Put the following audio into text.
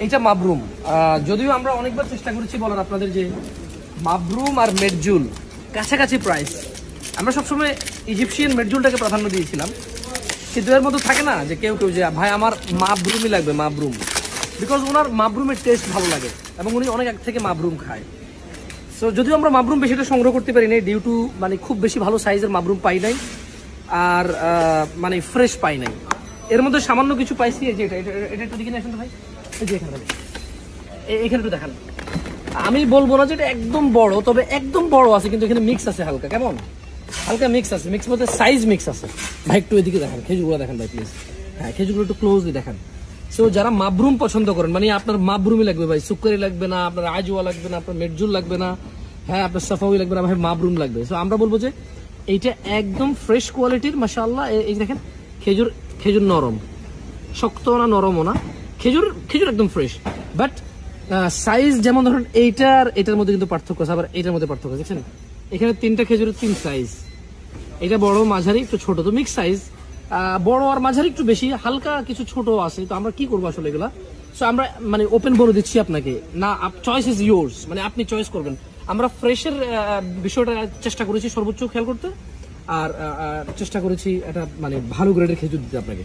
এটা মাবরুম। যদিও আমরা অনেকবার চেষ্টা করেছি বলার আপনাদের যে মাবরুম আর মেডজুল কাছাকাছি প্রাইস। আমরা সবসময় ইজিপশিয়ান মেডজুলটাকে প্রাধান্য দিয়েছিলাম, কিন্তু এর মধ্যে থাকে না যে কেউ যে ভাই আমার মাবরুমই লাগবে, মাবরুম, বিকজ ওনার মাবরুমের টেস্ট ভালো লাগে এবং উনি অনেক আগ থেকে মাবরুম খায়। সো যদিও আমরা মাবরুম বেশিটা সংগ্রহ করতে পারি নাই ডিউ টু মানে খুব বেশি ভালো সাইজের মাবরুম পাই নাই আর মানে ফ্রেশ পাই নাই। এর মধ্যে সামান্য কিছু পাইছি, এই যে এটা একটু দিকে আসেন তো ভাই, এই যে এখানে এখানে একটু দেখান। আমি বলবো না যে এটা একদম বড়, তবে একদম বড় আছে, কিন্তু এখানে মিক্স আছে হালকা, কেমন হালকা মিক্স আছে, মিক্স বলতে সাইজ মিক্স আছে। ভাই একটু এদিকে দেখেন, খেজুরগুলো দেখেন ভাই প্লিজ, হ্যাঁ খেজুরগুলো একটু ক্লোজলি দেখেন। সো যারা মাবরুম পছন্দ করেন, মানে আপনার মাবরুমই লাগবে ভাই, সুক্কারি লাগবে না, আপনার আজওয়া লাগবে না, আপনার মেডজুল লাগবে না, হ্যাঁ আপনার সাফাউই লাগবে না, ভাই মাবরুম লাগবে। সো আমরা বলবো যে এইটা একদম ফ্রেশ কোয়ালিটির, মাশাআল্লাহ। এই দেখেন খেজুর, খেজুর নরম, শক্ত না নরমও না, খেজুর খেজুর একদম ফ্রেশ। বাট সাইজ যেমন ধরুন এটার মধ্যে কিন্তু পার্থক্য আছে, আবার এটার মধ্যে পার্থক্য আছে। দেখছেন এখানে 3টা খেজুরের 3 সাইজ, এটা বড়, মাঝারি, একটু ছোট। তো মিক্স সাইজ, বড় আর মাঝারি একটু বেশি, হালকা কিছু ছোট আছে। তো আমরা কি করবো আসলে এগুলা? সো আমরা মানে ওপেন বলে দিচ্ছি আপনাকে, না চয়েস ইজ ইয়োর্স, মানে আপনি চয়েস করবেন। আমরা ফ্রেশের বিষয়টা চেষ্টা করেছি সর্বোচ্চ খেয়াল করতে, আর চেষ্টা করেছি এটা মানে ভালো গ্রেডের খেজুর দিতে আপনাকে।